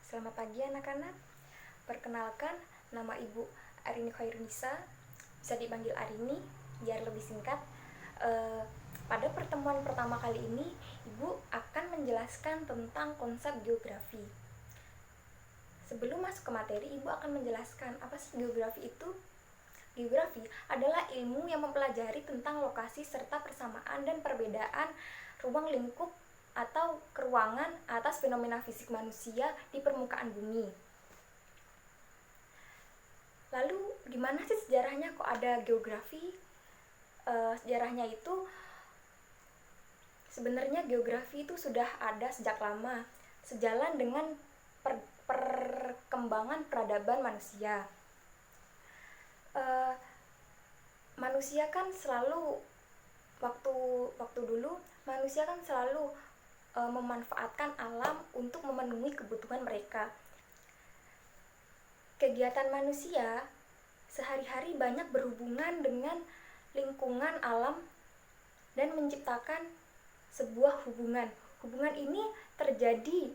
Selamat pagi anak-anak. Perkenalkan, nama Ibu Arini Khairunisa, bisa dipanggil Arini biar lebih singkat. Pada pertemuan pertama kali ini, Ibu akan menjelaskan tentang konsep geografi. Sebelum masuk ke materi, Ibu akan menjelaskan apa sih geografi itu. Geografi adalah ilmu yang mempelajari tentang lokasi serta persamaan dan perbedaan ruang lingkup atau keruangan atas fenomena fisik manusia di permukaan bumi. Lalu gimana sih sejarahnya kok ada geografi? Sejarahnya itu sebenarnya geografi itu sudah ada sejak lama, sejalan dengan perkembangan peradaban manusia. Manusia kan selalu waktu dulu manusia kan selalu memanfaatkan alam untuk memenuhi kebutuhan mereka. Kegiatan manusia sehari-hari banyak berhubungan dengan lingkungan alam dan menciptakan sebuah hubungan. Hubungan ini terjadi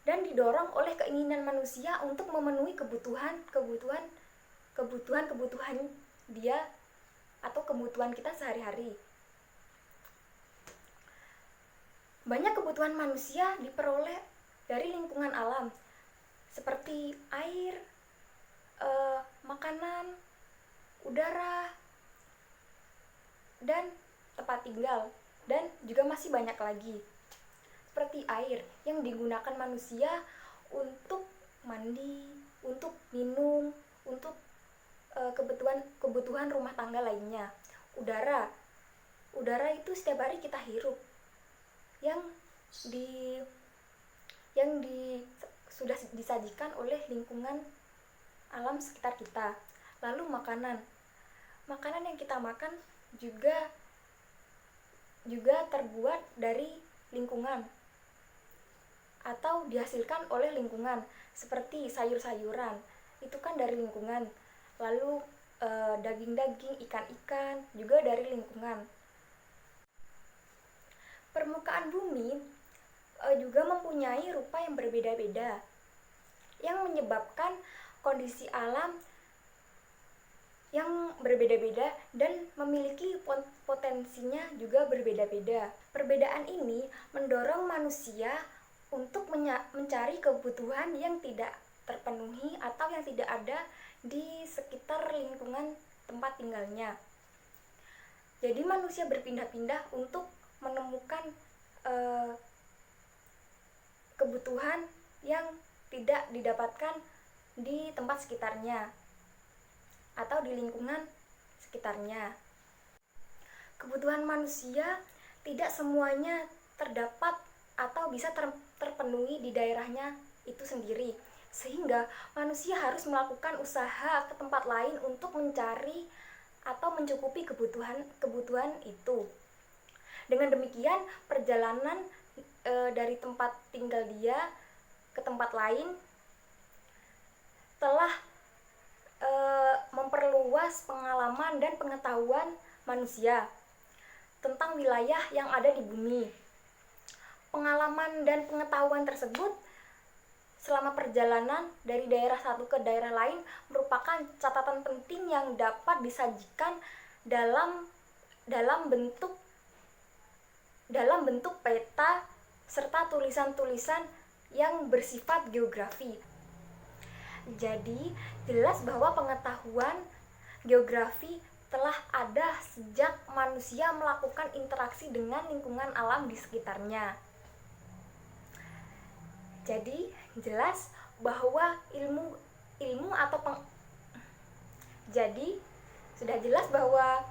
dan didorong oleh keinginan manusia untuk memenuhi kebutuhan dia atau kebutuhan kita sehari-hari. Banyak kebutuhan manusia diperoleh dari lingkungan alam, seperti air, makanan, udara, dan tempat tinggal, dan juga masih banyak lagi. Seperti air yang digunakan manusia untuk mandi, untuk minum, untuk kebutuhan rumah tangga lainnya. Udara itu setiap hari kita hirup, sudah disajikan oleh lingkungan alam sekitar kita. Lalu makanan yang kita makan juga terbuat dari lingkungan atau dihasilkan oleh lingkungan, seperti sayur-sayuran itu kan dari lingkungan. Lalu daging-daging, ikan-ikan juga dari lingkungan. Permukaan bumi juga mempunyai rupa yang berbeda-beda, yang menyebabkan kondisi alam yang berbeda-beda dan memiliki potensinya juga berbeda-beda. Perbedaan ini mendorong manusia untuk mencari kebutuhan yang tidak terpenuhi atau yang tidak ada di sekitar lingkungan tempat tinggalnya. Jadi manusia berpindah-pindah untuk menemukan kebutuhan yang tidak didapatkan di tempat sekitarnya atau di lingkungan sekitarnya. Kebutuhan manusia tidak semuanya terdapat atau bisa terpenuhi di daerahnya itu sendiri, sehingga manusia harus melakukan usaha ke tempat lain untuk mencari atau mencukupi kebutuhan itu. Dengan demikian, perjalanan dari tempat tinggal dia ke tempat lain telah memperluas pengalaman dan pengetahuan manusia tentang wilayah yang ada di bumi. Pengalaman dan pengetahuan tersebut selama perjalanan dari daerah satu ke daerah lain merupakan catatan penting yang dapat disajikan dalam bentuk peta serta tulisan-tulisan yang bersifat geografi. Jadi, jelas bahwa pengetahuan geografi telah ada sejak manusia melakukan interaksi dengan lingkungan alam di sekitarnya. Jadi, jelas bahwa sudah jelas bahwa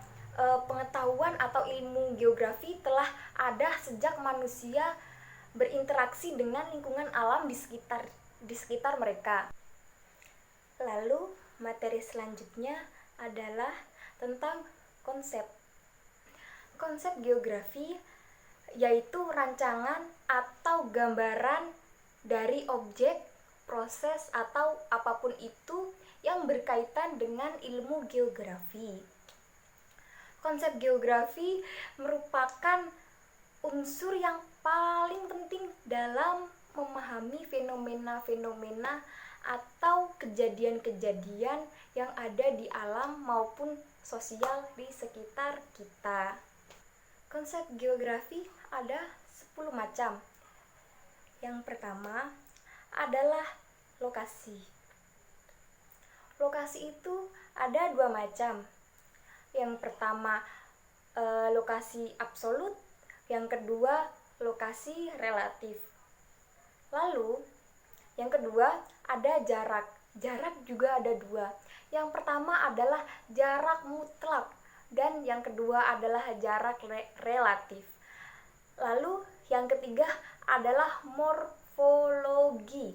pengetahuan atau ilmu geografi telah ada sejak manusia berinteraksi dengan lingkungan alam di sekitar mereka. Lalu materi selanjutnya adalah tentang konsep geografi, yaitu rancangan atau gambaran dari objek, proses, atau apapun itu yang berkaitan dengan ilmu geografi. Konsep geografi merupakan unsur yang paling penting dalam memahami fenomena-fenomena atau kejadian-kejadian yang ada di alam maupun sosial di sekitar kita. Konsep geografi ada 10 macam. Yang pertama adalah lokasi. Lokasi itu ada 2 macam. Yang pertama lokasi absolut, yang kedua lokasi relatif. Lalu yang kedua ada jarak. Jarak juga ada 2. Yang pertama adalah jarak mutlak dan yang kedua adalah jarak relatif. Lalu yang ketiga adalah morfologi.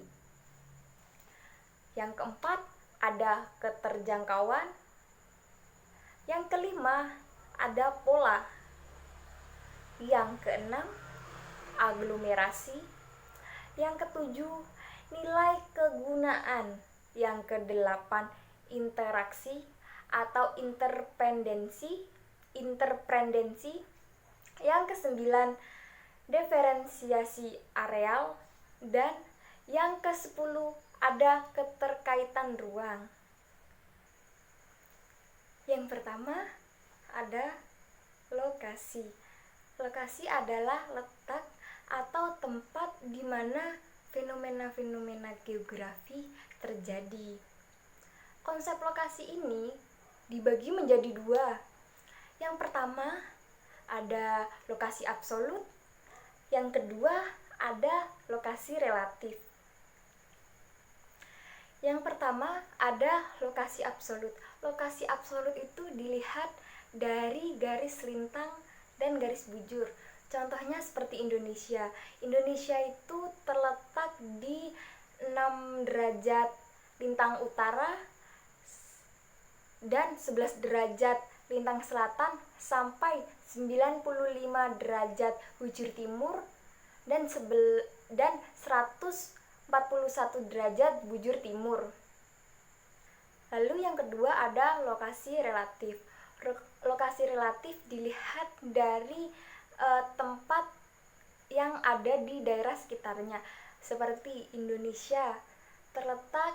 Yang keempat ada keterjangkauan. Yang kelima ada pola. Yang keenam aglomerasi. Yang ketujuh nilai kegunaan. Yang kedelapan interaksi atau interpendensi. Yang kesembilan diferensiasi areal. Dan yang ke-10 ada keterkaitan ruang. Yang pertama ada lokasi. Lokasi adalah letak atau tempat di mana fenomena-fenomena geografi terjadi. Konsep lokasi ini dibagi menjadi 2. Yang pertama ada lokasi absolut, yang kedua ada lokasi relatif. Yang pertama ada lokasi absolut. Lokasi absolut itu dilihat dari garis lintang dan garis bujur. Contohnya seperti Indonesia. Indonesia itu terletak di 6 derajat lintang utara dan 11 derajat lintang selatan sampai 95 derajat bujur timur dan 141 derajat bujur timur. Lalu yang kedua ada lokasi relatif. Lokasi relatif dilihat dari tempat yang ada di daerah sekitarnya. Seperti Indonesia terletak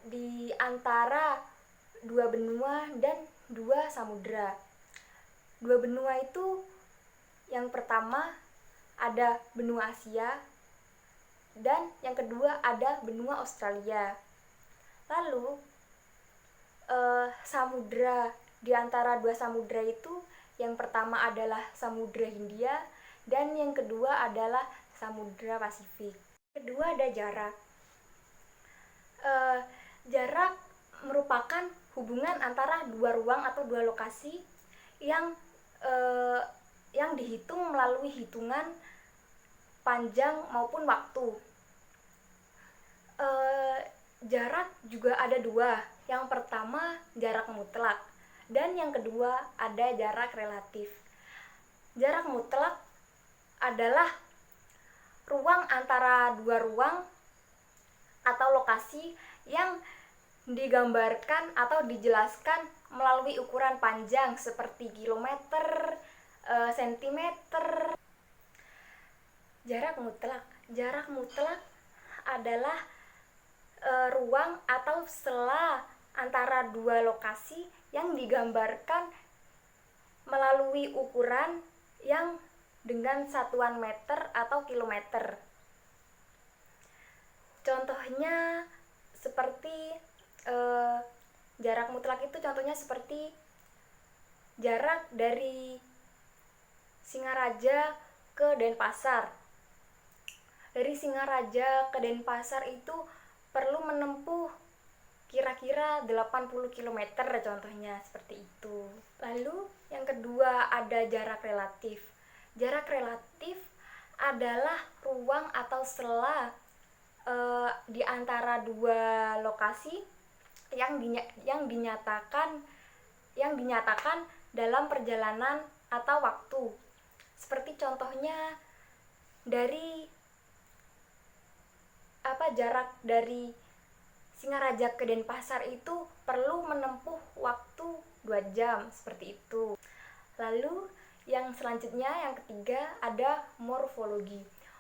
di antara 2 benua dan 2 samudra. 2 benua itu yang pertama ada benua Asia dan yang kedua ada benua Australia. Lalu samudra, di antara 2 samudra itu yang pertama adalah Samudra Hindia dan yang kedua adalah Samudra Pasifik. Kedua ada jarak. Jarak merupakan hubungan antara 2 ruang atau 2 lokasi yang dihitung melalui hitungan panjang maupun waktu. Jarak juga ada 2. Yang pertama jarak mutlak dan yang kedua ada jarak relatif. Jarak mutlak adalah ruang antara 2 ruang atau lokasi yang digambarkan atau dijelaskan melalui ukuran panjang seperti kilometer, sentimeter. Jarak mutlak adalah ruang atau sela antara 2 lokasi yang digambarkan melalui ukuran yang dengan satuan meter atau kilometer. Contohnya seperti jarak mutlak itu contohnya seperti jarak dari Singaraja ke Denpasar. Dari Singaraja ke Denpasar itu perlu menempuh kira-kira 80 km contohnya seperti itu. Lalu yang kedua ada jarak relatif. Jarak relatif adalah ruang atau sela di antara 2 lokasi yang dinyatakan dalam perjalanan atau waktu. Seperti contohnya dari jarak dari Singaraja ke Denpasar itu perlu menempuh waktu 2 jam seperti itu. Lalu yang selanjutnya yang ketiga ada morfologi.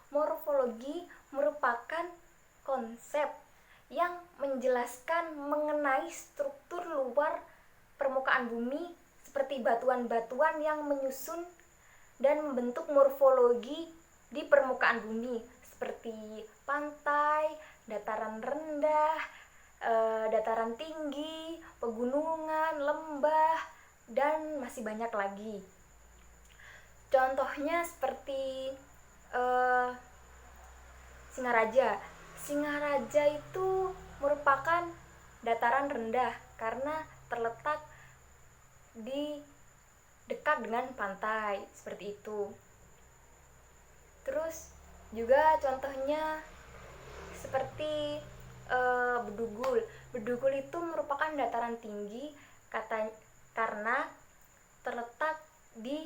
Morfologi merupakan konsep yang menjelaskan mengenai struktur luar permukaan bumi seperti batuan-batuan yang menyusun dan membentuk morfologi di permukaan bumi seperti pantai, dataran rendah, dataran tinggi, pegunungan, lembah, dan masih banyak lagi. Contohnya seperti Singaraja. Singaraja itu merupakan dataran rendah karena terletak di dekat dengan pantai, seperti itu. Terus juga contohnya seperti Bedugul. Bedugul itu merupakan dataran tinggi karena terletak di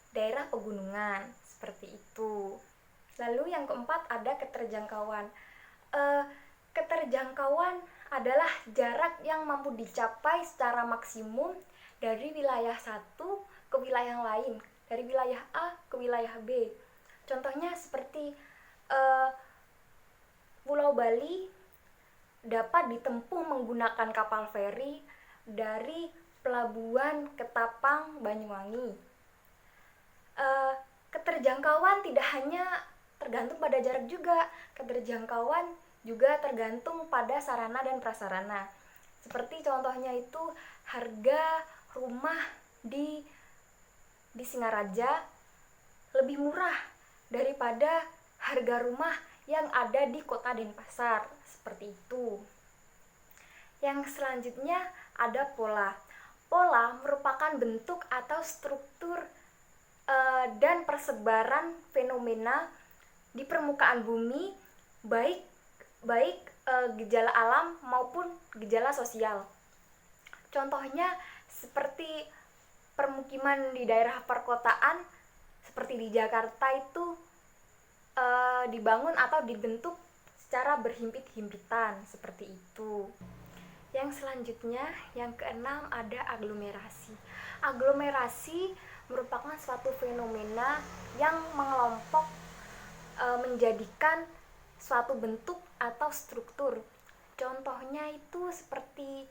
daerah pegunungan, seperti itu. Lalu yang keempat ada keterjangkauan. Keterjangkauan adalah jarak yang mampu dicapai secara maksimum dari wilayah satu ke wilayah lain, dari wilayah A ke wilayah B. Contohnya seperti Pulau Bali dapat ditempuh menggunakan kapal feri dari Pelabuhan Ketapang, Banyuwangi. Keterjangkauan tidak hanya tergantung pada jarak juga, keterjangkauan juga tergantung pada sarana dan prasarana. Seperti contohnya itu harga rumah di Singaraja lebih murah daripada harga rumah yang ada di kota Denpasar, seperti itu. Yang selanjutnya ada pola. Pola merupakan bentuk atau struktur dan persebaran fenomena di permukaan bumi, baik gejala alam maupun gejala sosial. Contohnya seperti permukiman di daerah perkotaan, seperti di Jakarta itu dibangun atau dibentuk secara berhimpit-himpitan, seperti itu. Yang selanjutnya, yang keenam ada aglomerasi. Aglomerasi merupakan suatu fenomena yang mengelompok menjadikan suatu bentuk atau struktur. Contohnya itu seperti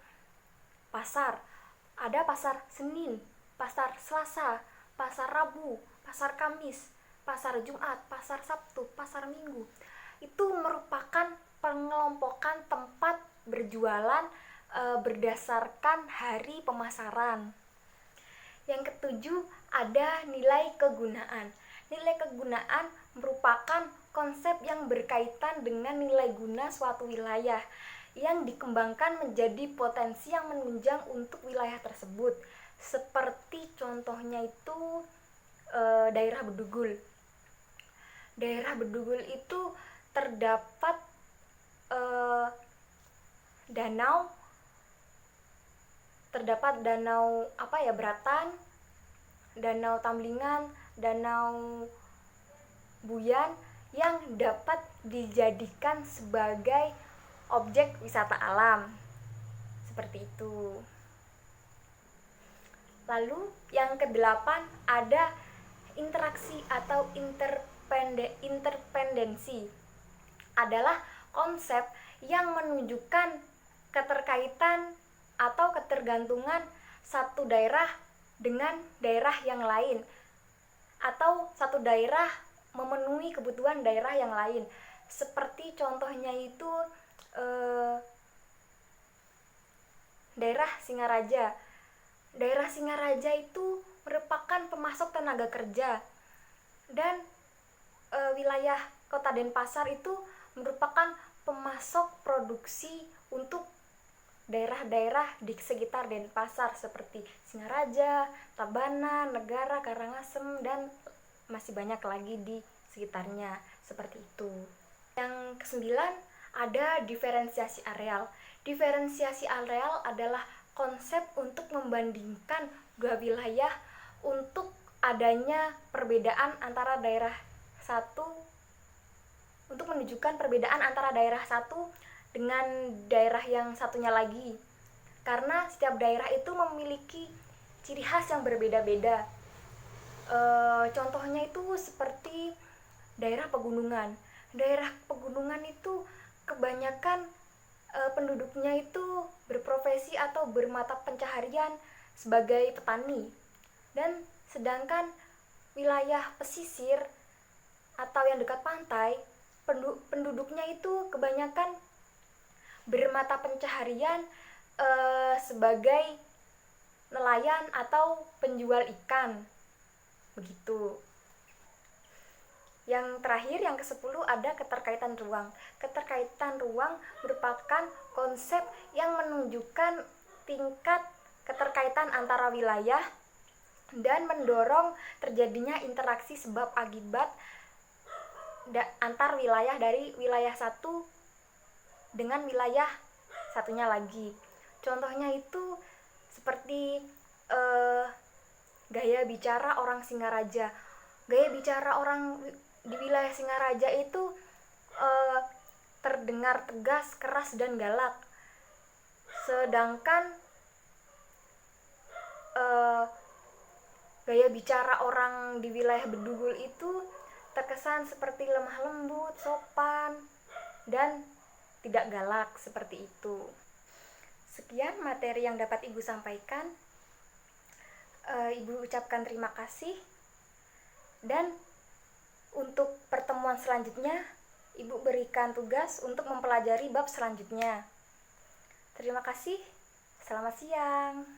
pasar. Ada pasar Senin, pasar Selasa, pasar Rabu, pasar Kamis, pasar Jumat, pasar Sabtu, pasar Minggu. Itu merupakan pengelompokan tempat berjualan berdasarkan hari pemasaran. Yang ketujuh ada nilai kegunaan. Nilai kegunaan merupakan konsep yang berkaitan dengan nilai guna suatu wilayah yang dikembangkan menjadi potensi yang menunjang untuk wilayah tersebut. Seperti contohnya itu daerah Bedugul. Daerah Bedugul itu terdapat danau Beratan, danau Tamlingan, danau Buyan yang dapat dijadikan sebagai objek wisata alam, seperti itu. Lalu yang kedelapan ada interaksi atau interpendensi. Adalah konsep yang menunjukkan keterkaitan atau ketergantungan satu daerah dengan daerah yang lain, atau satu daerah memenuhi kebutuhan daerah yang lain. Seperti contohnya itu daerah Singaraja. Daerah Singaraja itu merupakan pemasok tenaga kerja, dan wilayah Kota Denpasar itu merupakan pemasok produksi untuk daerah-daerah di sekitar Denpasar seperti Singaraja, Tabanan, Negara, Karangasem, dan masih banyak lagi di sekitarnya, seperti itu. Yang kesembilan ada diferensiasi areal. Diferensiasi areal adalah konsep untuk membandingkan dua wilayah untuk adanya perbedaan antara daerah satu, untuk menunjukkan perbedaan antara daerah satu dengan daerah yang satunya lagi, karena setiap daerah itu memiliki ciri khas yang berbeda-beda. Contohnya itu seperti daerah pegunungan. Daerah pegunungan itu kebanyakan penduduknya itu berprofesi atau bermata pencaharian sebagai petani. Dan sedangkan wilayah pesisir atau yang dekat pantai, penduduknya itu kebanyakan bermata pencaharian sebagai nelayan atau penjual ikan. Begitu. Yang terakhir, yang ke-10 ada keterkaitan ruang. Keterkaitan ruang merupakan konsep yang menunjukkan tingkat keterkaitan antara wilayah dan mendorong terjadinya interaksi sebab akibat antar wilayah dari wilayah satu dengan wilayah satunya lagi. Contohnya itu seperti gaya bicara orang Singaraja. Gaya bicara orang di wilayah Singaraja itu terdengar tegas, keras, dan galak. Sedangkan gaya bicara orang di wilayah Bedugul itu terkesan seperti lemah lembut, sopan, dan tidak galak seperti itu. Sekian materi yang dapat Ibu sampaikan. Ibu ucapkan terima kasih. Dan untuk pertemuan selanjutnya, Ibu berikan tugas untuk mempelajari bab selanjutnya. Terima kasih. Selamat siang.